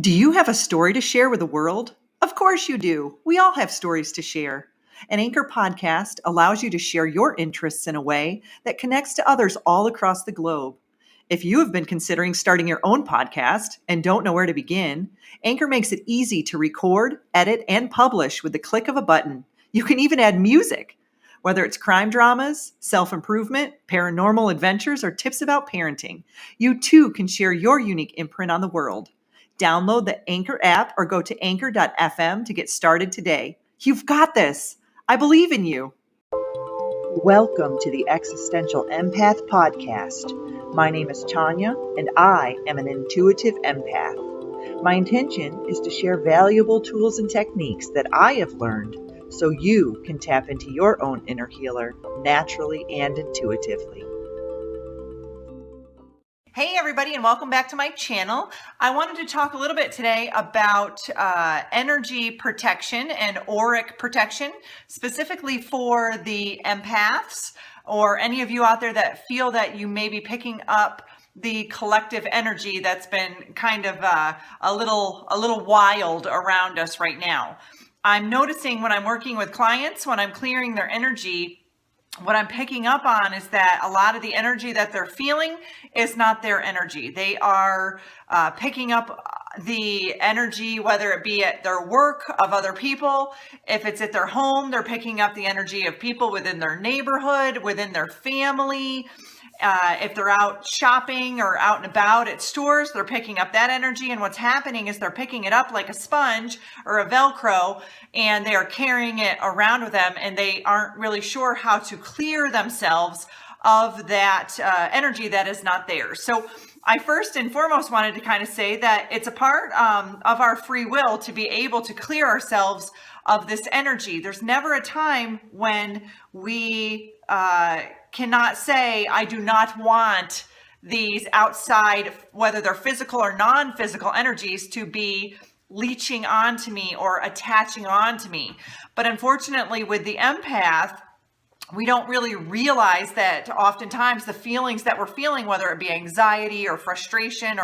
Do you have a story to share with the world? Of course you do. We all have stories to share. An Anchor podcast allows you to share your interests in a way that connects to others all across the globe. If you have been considering starting your own podcast and don't know where to begin, Anchor makes it easy to record, edit, and publish with the click of a button. You can even add music. Whether it's crime dramas, self-improvement, paranormal adventures, or tips about parenting, you too can share your unique imprint on the world. Download the Anchor app or go to anchor.fm to get started today. You've got this. I believe in you. Welcome to the Existential Empath Podcast. My name is Tanya, and I am an intuitive empath. My intention is to share valuable tools and techniques that I have learned so you can tap into your own inner healer naturally and intuitively. Hey everybody, and welcome back to my channel. I wanted to talk a little bit today about energy protection and auric protection, specifically for the empaths or any of you out there that feel that you may be picking up the collective energy that's been kind of a little wild around us right now. I'm noticing when I'm working with clients, when I'm clearing their energy, what I'm picking up on is that a lot of the energy that they're feeling is not their energy. They are picking up the energy, whether it be at their work, of other people. If it's at their home, they're picking up the energy of people within their neighborhood, within their family. If they're out shopping or out and about at stores, they're picking up that energy. And what's happening is they're picking it up like a sponge or a Velcro, and they are carrying it around with them, and they aren't really sure how to clear themselves of that energy that is not theirs. So I first and foremost wanted to kind of say that it's a part of our free will to be able to clear ourselves of this energy. There's never a time when we cannot say, I do not want these outside, whether they're physical or non-physical energies, to be leeching onto me or attaching onto me. But unfortunately, with the empath, we don't really realize that oftentimes the feelings that we're feeling, whether it be anxiety or frustration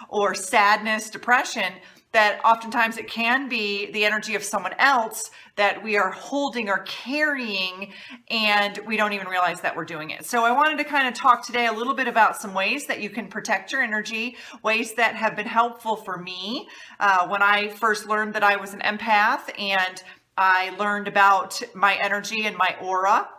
or sadness, depression, that oftentimes it can be the energy of someone else that we are holding or carrying, and we don't even realize that we're doing it. So I wanted to kind of talk today a little bit about some ways that you can protect your energy, ways that have been helpful for me when I first learned that I was an empath, and I learned about my energy and my aura.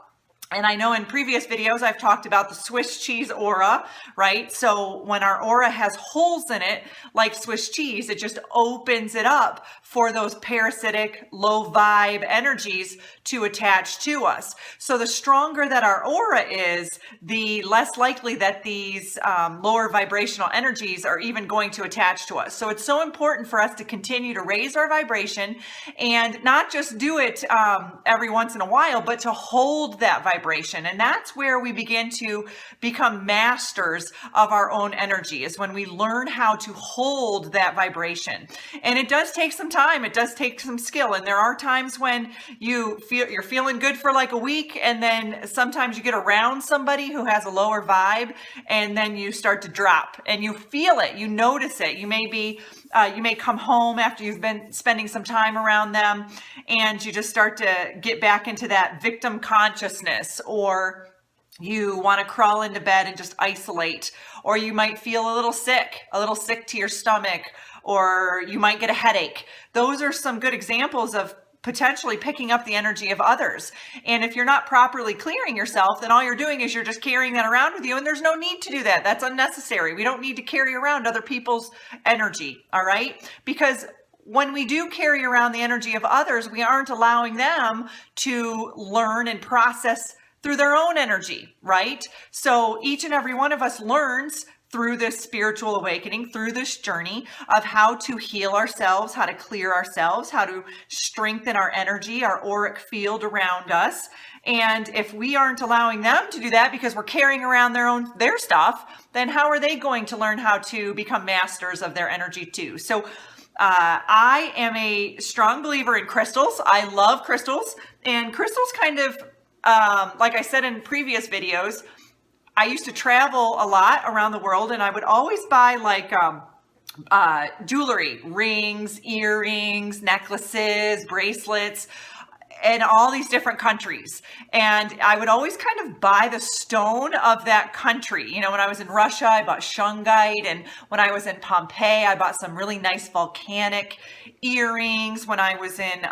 And I know in previous videos, I've talked about the Swiss cheese aura, right? So when our aura has holes in it, like Swiss cheese, it just opens it up for those parasitic, low vibe energies to attach to us. So the stronger that our aura is, the less likely that these lower vibrational energies are even going to attach to us. So it's so important for us to continue to raise our vibration and not just do it every once in a while, but to hold that vibration. And that's where we begin to become masters of our own energy, is when we learn how to hold that vibration. And it does take some time. It does take some skill. And there are times when you're feeling good for like a week, and then sometimes you get around somebody who has a lower vibe, and then you start to drop, and you feel it, you notice it. You may come home after you've been spending some time around them, and you just start to get back into that victim consciousness, or you want to crawl into bed and just isolate, or you might feel a little sick to your stomach, or you might get a headache. Those are some good examples of potentially picking up the energy of others. And if you're not properly clearing yourself, then all you're doing is you're just carrying that around with you, and there's no need to do that. That's unnecessary. We don't need to carry around other people's energy, all right? Because when we do carry around the energy of others, we aren't allowing them to learn and process through their own energy, right? So each and every one of us learns through this spiritual awakening, through this journey of how to heal ourselves, how to clear ourselves, how to strengthen our energy, our auric field around us. And if we aren't allowing them to do that because we're carrying around their stuff, then how are they going to learn how to become masters of their energy too? So I am a strong believer in crystals. I love crystals, and crystals kind of, like I said in previous videos, I used to travel a lot around the world, and I would always buy like jewelry, rings, earrings, necklaces, bracelets, in all these different countries. And I would always kind of buy the stone of that country. You know, when I was in Russia, I bought shungite. And when I was in Pompeii, I bought some really nice volcanic earrings. When I was in,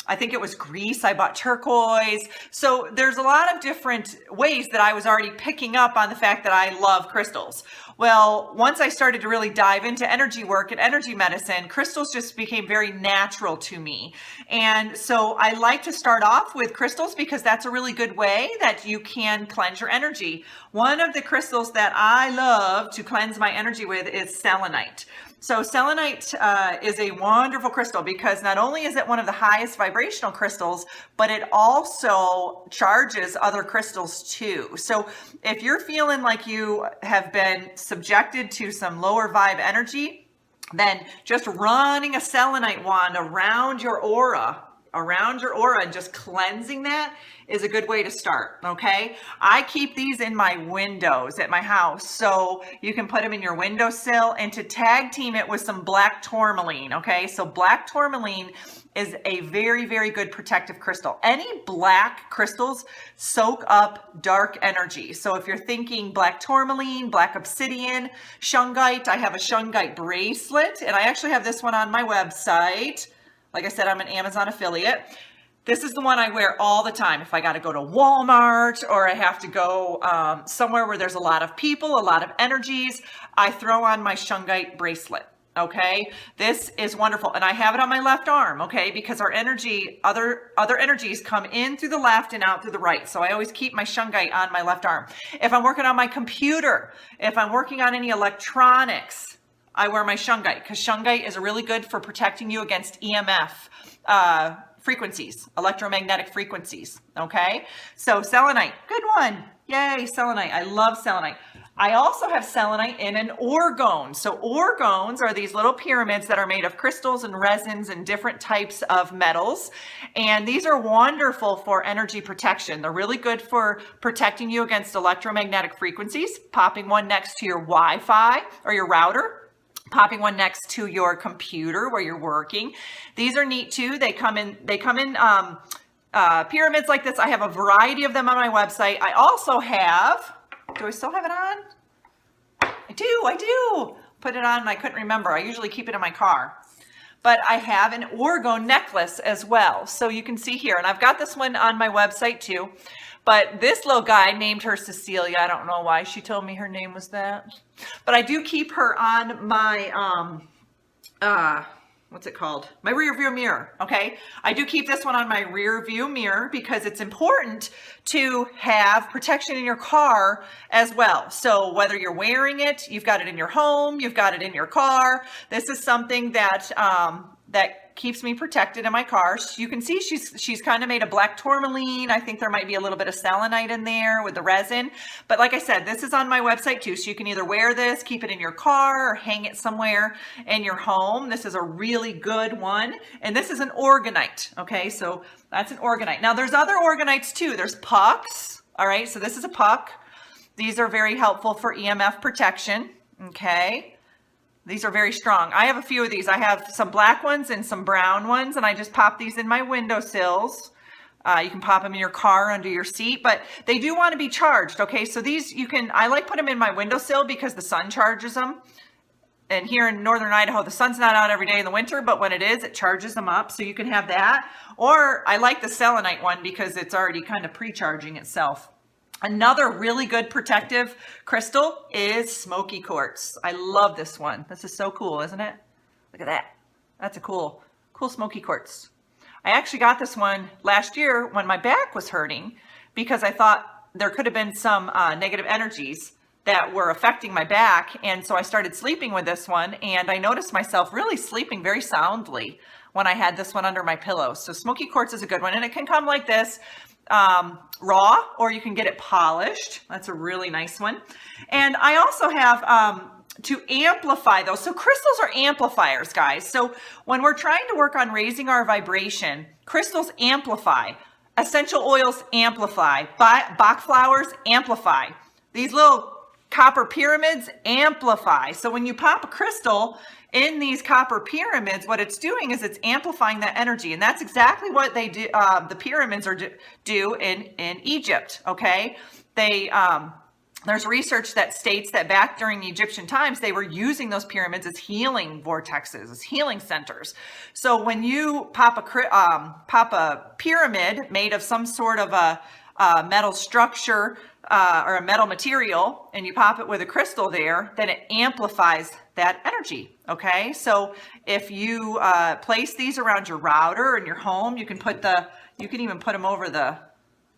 I think it was Greece, I bought turquoise. So there's a lot of different ways that I was already picking up on the fact that I love crystals. Well, once I started to really dive into energy work and energy medicine, crystals just became very natural to me. And so I like to start off with crystals because that's a really good way that you can cleanse your energy. One of the crystals that I love to cleanse my energy with is selenite. So selenite is a wonderful crystal because not only is it one of the highest vibrational crystals, but it also charges other crystals too. So if you're feeling like you have been subjected to some lower vibe energy, then just running a selenite wand around your aura and just cleansing that is a good way to start. Okay. I keep these in my windows at my house. So you can put them in your windowsill and to tag team it with some black tourmaline. Okay. So black tourmaline is a very, very good protective crystal. Any black crystals soak up dark energy. So if you're thinking black tourmaline, black obsidian, shungite, I have a shungite bracelet and I actually have this one on my website. Like I said, I'm an Amazon affiliate. This is the one I wear all the time. If I got to go to Walmart or I have to go somewhere where there's a lot of people, a lot of energies, I throw on my shungite bracelet. Okay, this is wonderful. And I have it on my left arm, okay, because our energy, other energies come in through the left and out through the right. So I always keep my shungite on my left arm. If I'm working on my computer, if I'm working on any electronics, I wear my shungite because shungite is really good for protecting you against EMF frequencies, electromagnetic frequencies. Okay, so selenite, good one. Yay, selenite. I love selenite. I also have selenite in an orgone. So orgones are these little pyramids that are made of crystals and resins and different types of metals. And these are wonderful for energy protection. They're really good for protecting you against electromagnetic frequencies, popping one next to your Wi-Fi or your router, popping one next to your computer where you're working. These are neat too. They come in pyramids like this. I have a variety of them on my website. I also have, do I still have it on? I do. Put it on and I couldn't remember. I usually keep it in my car. But I have an orgone necklace as well. So you can see here, and I've got this one on my website too. But this little guy named her Cecilia. I don't know why she told me her name was that. But I do keep her on my, what's it called? My rear view mirror, okay? I do keep this one on my rear view mirror because it's important to have protection in your car as well. So whether you're wearing it, you've got it in your home, you've got it in your car. This is something that, that keeps me protected in my car. You can see she's kind of made a black tourmaline. I think there might be a little bit of selenite in there with the resin. But like I said, this is on my website too. So you can either wear this, keep it in your car, or hang it somewhere in your home. This is a really good one. And this is an orgonite. Okay, so that's an orgonite. Now there's other organites too. There's pucks. All right, so this is a puck. These are very helpful for EMF protection. Okay. These are very strong. I have a few of these. I have some black ones and some brown ones, and I just pop these in my windowsills. You can pop them in your car under your seat, but they do want to be charged. Okay, so these I like put them in my windowsill because the sun charges them. And here in northern Idaho, the sun's not out every day in the winter, but when it is, it charges them up. So you can have that. Or I like the selenite one because it's already kind of pre-charging itself. Another really good protective crystal is smoky quartz. I love this one. This is so cool, isn't it? Look at that. That's a cool smoky quartz. I actually got this one last year when my back was hurting because I thought there could have been some negative energies that were affecting my back. And so I started sleeping with this one and I noticed myself really sleeping very soundly when I had this one under my pillow. So smoky quartz is a good one and it can come like this. Raw, or you can get it polished. That's a really nice one. And I also have to amplify those. So crystals are amplifiers, guys. So when we're trying to work on raising our vibration, crystals amplify. Essential oils amplify. Bach flowers amplify. These little Copper pyramids amplify. So when you pop a crystal in these copper pyramids, what it's doing is it's amplifying that energy. And that's exactly what they do. The pyramids do in Egypt. Okay. There's research that states that back during Egyptian times, they were using those pyramids as healing vortexes, as healing centers. So when you pop a pyramid made of some sort of a metal structure or a metal material, and you pop it with a crystal there, then it amplifies that energy. Okay, so if you place these around your router in your home, you can even put them over the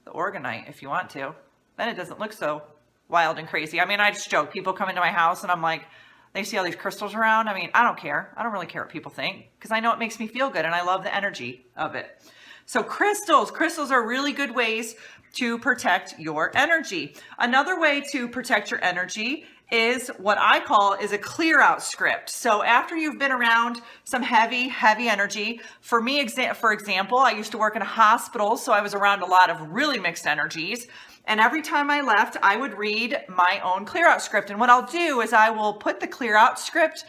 organite if you want to. Then it doesn't look so wild and crazy. I mean, I just joke. People come into my house and I'm like, they see all these crystals around. I mean, I don't care. I don't really care what people think because I know it makes me feel good and I love the energy of it. So crystals are really good ways to protect your energy. Another way to protect your energy is what I call is a clear out script. So after you've been around some heavy energy, for me, for example, I used to work in a hospital, so I was around a lot of really mixed energies. And every time I left, I would read my own clear out script. And what I'll do is I will put the clear out script,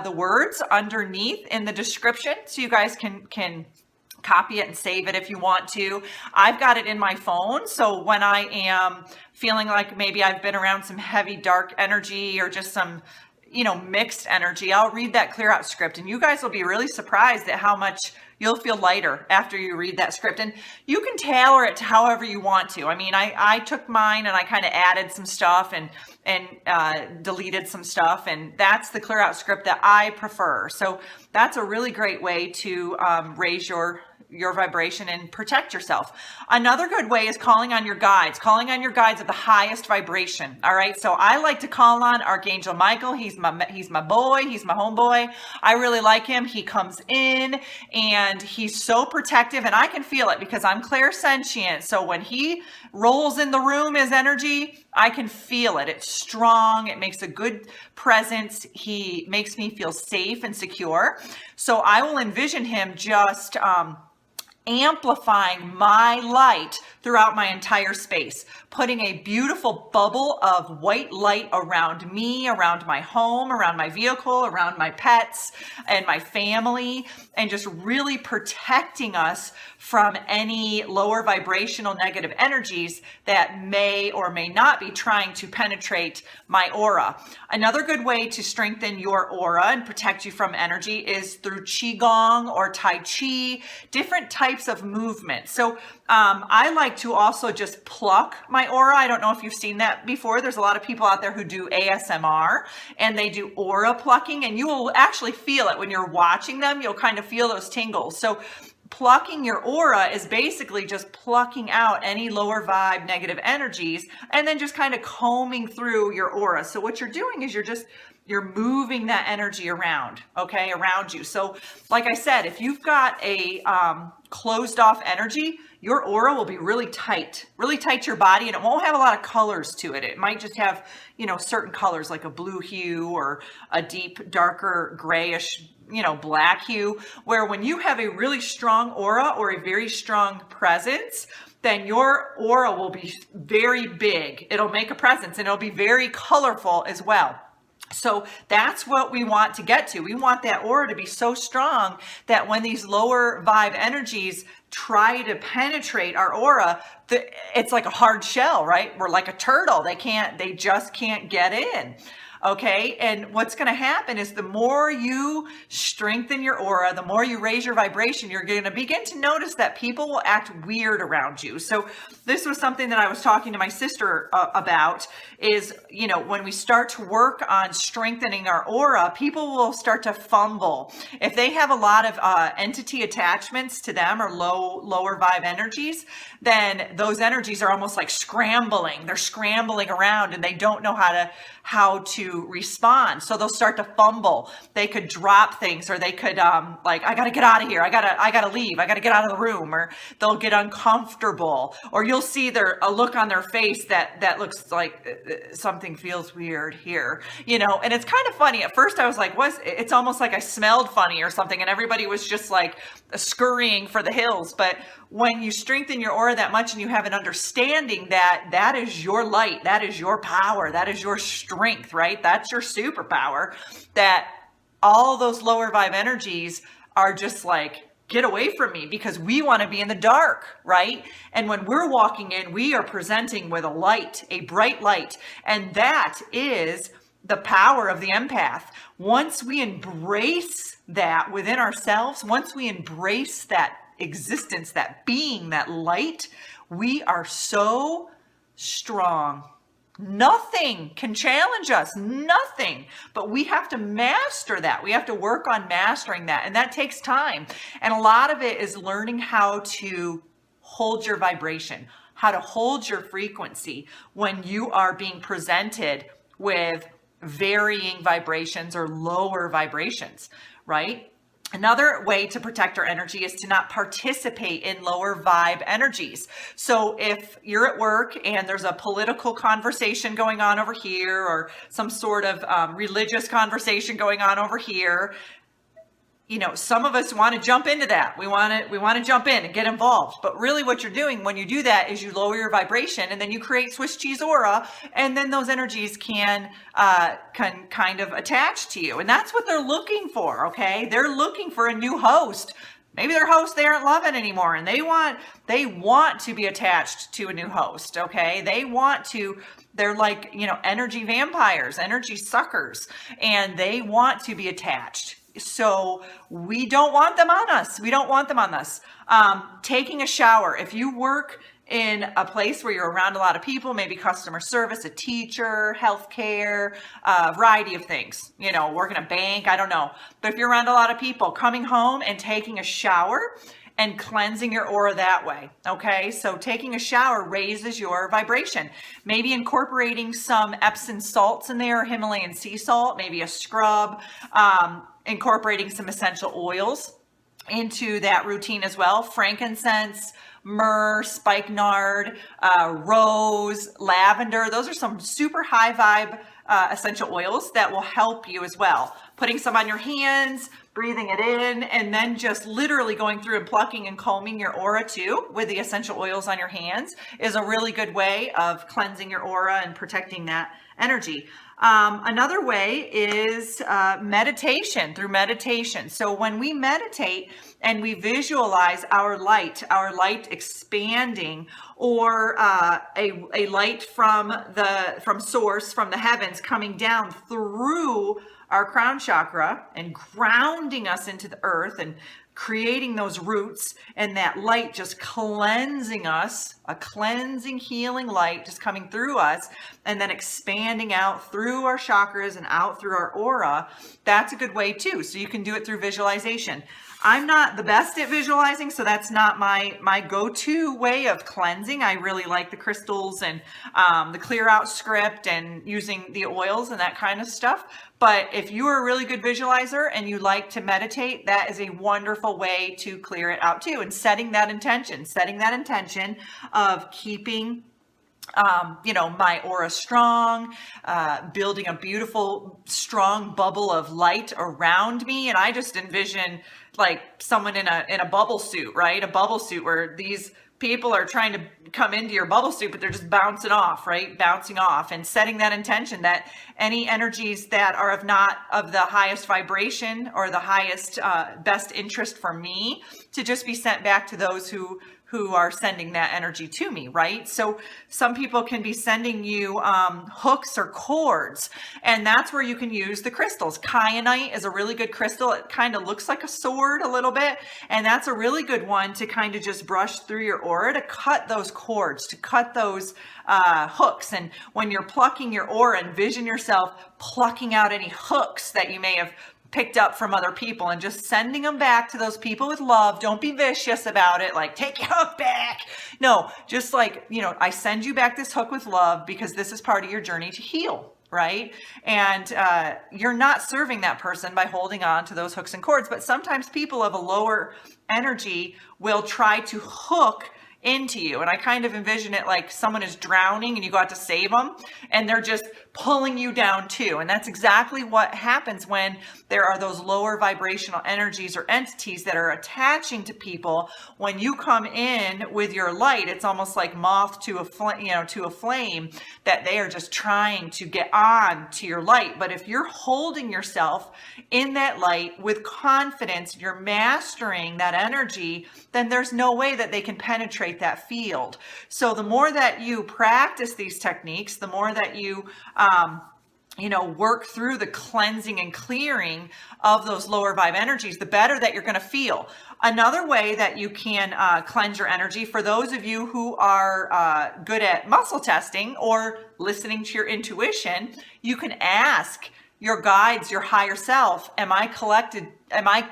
the words underneath in the description so you guys can copy it and save it if you want to. I've got it in my phone. So when I am feeling like maybe I've been around some heavy, dark energy or just some, mixed energy, I'll read that clear out script. And you guys will be really surprised at how much you'll feel lighter after you read that script. And you can tailor it to however you want to. I mean, I took mine and I kind of added some stuff and deleted some stuff. And that's the clear out script that I prefer. So that's a really great way to raise your vibration and protect yourself. Another good way is calling on your guides of the highest vibration. All right. So I like to call on Archangel Michael. He's my boy. He's my homeboy. I really like him. He comes in and he's so protective and I can feel it because I'm clairsentient. So when he rolls in the room, his energy, I can feel it. It's strong. It makes a good presence. He makes me feel safe and secure. So I will envision him just, amplifying my light throughout my entire space, putting a beautiful bubble of white light around me, around my home, around my vehicle, around my pets and my family, and just really protecting us from any lower vibrational negative energies that may or may not be trying to penetrate my aura. Another good way to strengthen your aura and protect you from energy is through Qigong or Tai Chi, different types of movement. So I like to also just pluck my aura. I don't know if you've seen that before. There's a lot of people out there who do ASMR and they do aura plucking, and you will actually feel it when you're watching them. You'll kind of feel those tingles. So plucking your aura is basically just plucking out any lower vibe negative energies and then just kind of combing through your aura. So what you're doing is you're moving that energy around, okay, around you. So like I said, if you've got a closed off energy, your aura will be really tight to your body, and it won't have a lot of colors to it. It might just have, certain colors like a blue hue or a deep, darker, grayish, black hue, where when you have a really strong aura or a very strong presence, then your aura will be very big. It'll make a presence and it'll be very colorful as well. So that's what we want to get to. We want that aura to be so strong that when these lower vibe energies try to penetrate our aura, it's like a hard shell, right? We're like a turtle. They just can't get in. Okay. And what's going to happen is the more you strengthen your aura, the more you raise your vibration, you're going to begin to notice that people will act weird around you. So this was something that I was talking to my sister about is, when we start to work on strengthening our aura, people will start to fumble. If they have a lot of entity attachments to them or lower vibe energies, then those energies are almost like scrambling. They're scrambling around and they don't know how to respond. So they'll start to fumble. They could drop things, or they could I got to get out of here. I got to leave. I got to get out of the room, or they'll get uncomfortable, or you'll see a look on their face that looks like something feels weird here, and it's kind of funny. At first I was like, it's almost like I smelled funny or something. And everybody was just like scurrying for the hills. But when you strengthen your aura that much and you have an understanding that that is your light, that is your power, that is your strength, right? That's your superpower, that all those lower vibe energies are just like, get away from me, because we want to be in the dark, right? And when we're walking in, we are presenting with a light, a bright light. And that is the power of the empath. Once we embrace that within ourselves, once we embrace that existence, that being, that light, we are so strong. Nothing can challenge us, nothing. But we have to master that. We have to work on mastering that. And that takes time. And a lot of it is learning how to hold your vibration, how to hold your frequency when you are being presented with varying vibrations or lower vibrations, right? Another way to protect our energy is to not participate in lower vibe energies. So if you're at work and there's a political conversation going on over here, or some sort of religious conversation going on over here, you know, some of us want to jump into that. We want to jump in and get involved. But really what you're doing when you do that is you lower your vibration, and then you create Swiss cheese aura, and then those energies can kind of attach to you. And that's what they're looking for, okay? They're looking for a new host. Maybe their host they aren't loving anymore, and they want to be attached to a new host, okay? They're like, you know, energy vampires, energy suckers, and they want to be attached. So we don't want them on us. We don't want them on us. Taking a shower. If you work in a place where you're around a lot of people, maybe customer service, a teacher, healthcare, a variety of things, you know, working a bank, I don't know. But if you're around a lot of people, coming home and taking a shower and cleansing your aura that way. Okay, so taking a shower raises your vibration. Maybe incorporating some Epsom salts in there, Himalayan sea salt, maybe a scrub, incorporating some essential oils into that routine as well. Frankincense, myrrh, spikenard, rose, lavender. Those are some super high vibe essential oils that will help you as well. Putting some on your hands, breathing it in, and then just literally going through and plucking and combing your aura too with the essential oils on your hands is a really good way of cleansing your aura and protecting that energy. Another way is meditation, through meditation. So when we meditate and we visualize our light expanding, or a light from source, from the heavens, coming down through our crown chakra and grounding us into the earth and creating those roots, and that light just cleansing us, a cleansing, healing light just coming through us, and then expanding out through our chakras and out through our aura. That's a good way too. So you can do it through visualization. I'm not the best at visualizing, so that's not my go-to way of cleansing. I really like the crystals and the clear out script and using the oils and that kind of stuff. But if you are a really good visualizer and you like to meditate, that is a wonderful way to clear it out too. And setting that intention of keeping my aura strong, building a beautiful, strong bubble of light around me. And I just envision like someone in a bubble suit, right? A bubble suit where these people are trying to come into your bubble suit, but they're just bouncing off, right? Bouncing off, and setting that intention that any energies that are not of the highest vibration or the highest best interest for me to just be sent back to those who are sending that energy to me, right? So some people can be sending you hooks or cords, and that's where you can use the crystals. Kyanite is a really good crystal. It kind of looks like a sword a little bit, and that's a really good one to kind of just brush through your aura to cut those cords, to cut those hooks. And when you're plucking your aura, envision yourself plucking out any hooks that you may have picked up from other people and just sending them back to those people with love. Don't be vicious about it, like take your hook back. No, just like, I send you back this hook with love because this is part of your journey to heal, right? And you're not serving that person by holding on to those hooks and cords. But sometimes people of a lower energy will try to hook into you. And I kind of envision it like someone is drowning and you go out to save them, and they're just pulling you down too. And that's exactly what happens when there are those lower vibrational energies or entities that are attaching to people. When you come in with your light, it's almost like moth to a flame, that they are just trying to get on to your light. But if you're holding yourself in that light with confidence, you're mastering that energy, then there's no way that they can penetrate that field. So the more that you practice these techniques, the more that you work through the cleansing and clearing of those lower vibe energies, the better that you're going to feel. Another way that you can cleanse your energy, for those of you who are good at muscle testing or listening to your intuition, you can ask your guides, your higher self, am I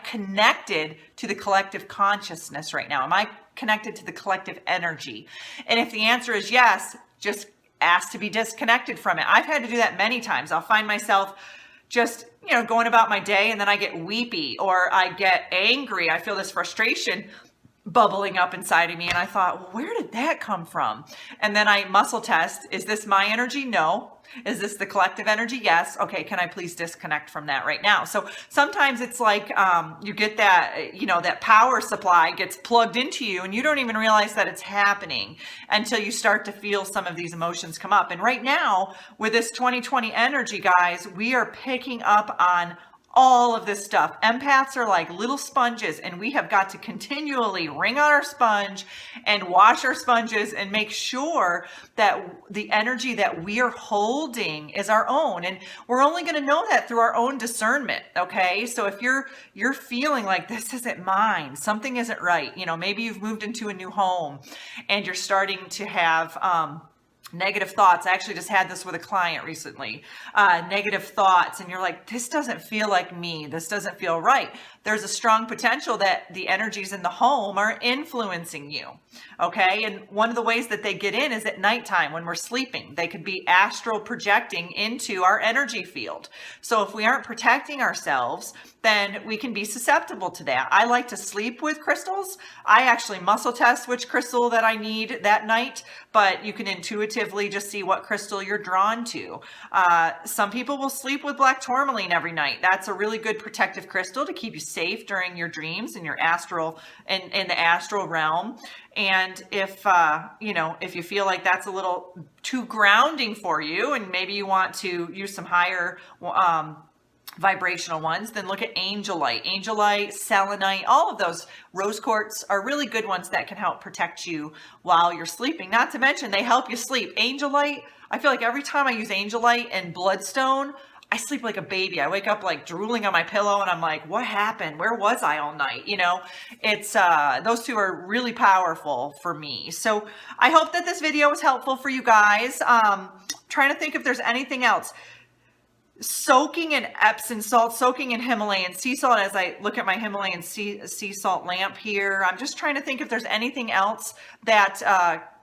connected to the collective consciousness right now? Am I connected to the collective energy? And if the answer is yes, just ask to be disconnected from it. I've had to do that many times. I'll find myself just, going about my day, and then I get weepy or I get angry. I feel this frustration bubbling up inside of me. And I thought, well, where did that come from? And then I muscle test. Is this my energy? No. Is this the collective energy? Yes. Okay. Can I please disconnect from that right now? So sometimes it's like, you get that, that power supply gets plugged into you and you don't even realize that it's happening until you start to feel some of these emotions come up. And right now with this 2020 energy, guys, we are picking up on all of this stuff. Empaths are like little sponges, and we have got to continually wring out our sponge and wash our sponges and make sure that the energy that we are holding is our own. And we're only going to know that through our own discernment. Okay. So if you're feeling like this isn't mine, something isn't right, maybe you've moved into a new home and you're starting to have, negative thoughts. I actually just had this with a client recently. Negative thoughts, and you're like, this doesn't feel like me. This doesn't feel right. There's a strong potential that the energies in the home are influencing you. Okay. And one of the ways that they get in is at nighttime when we're sleeping. They could be astral projecting into our energy field. So if we aren't protecting ourselves, then we can be susceptible to that. I like to sleep with crystals. I actually muscle test which crystal that I need that night, but you can intuitively just see what crystal you're drawn to. Some people will sleep with black tourmaline every night. That's a really good protective crystal to keep you safe during your dreams and your astral in the astral realm. And if you feel like that's a little too grounding for you, and maybe you want to use some higher vibrational ones, then look at angelite, selenite. All of those rose quartz are really good ones that can help protect you while you're sleeping. Not to mention they help you sleep. Angelite, I feel like every time I use angelite and bloodstone, I sleep like a baby. I wake up like drooling on my pillow and I'm like, what happened? Where was I all night? It's those two are really powerful for me. So I hope that this video was helpful for you guys. Trying to think if there's anything else. Soaking in Epsom salt, soaking in Himalayan sea salt. As I look at my Himalayan sea salt lamp here, I'm just trying to think if there's anything else that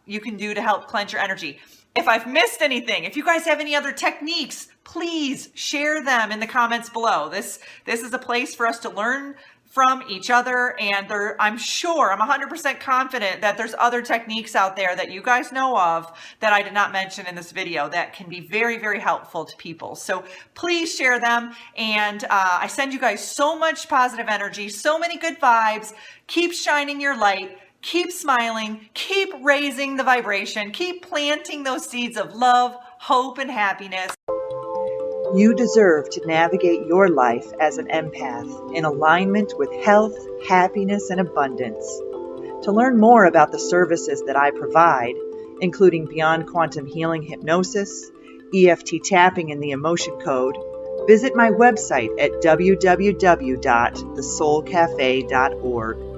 you can do to help cleanse your energy. If I've missed anything, if you guys have any other techniques, please share them in the comments below. This is a place for us to learn from each other, and I'm 100% confident that there's other techniques out there that you guys know of that I did not mention in this video that can be very, very helpful to people. So please share them, and I send you guys so much positive energy, so many good vibes. Keep shining your light, keep smiling, keep raising the vibration, keep planting those seeds of love, hope, and happiness. You deserve to navigate your life as an empath in alignment with health, happiness, and abundance. To learn more about the services that I provide, including Beyond Quantum Healing Hypnosis, EFT tapping, and the Emotion Code, visit my website at www.thesoulcafe.org.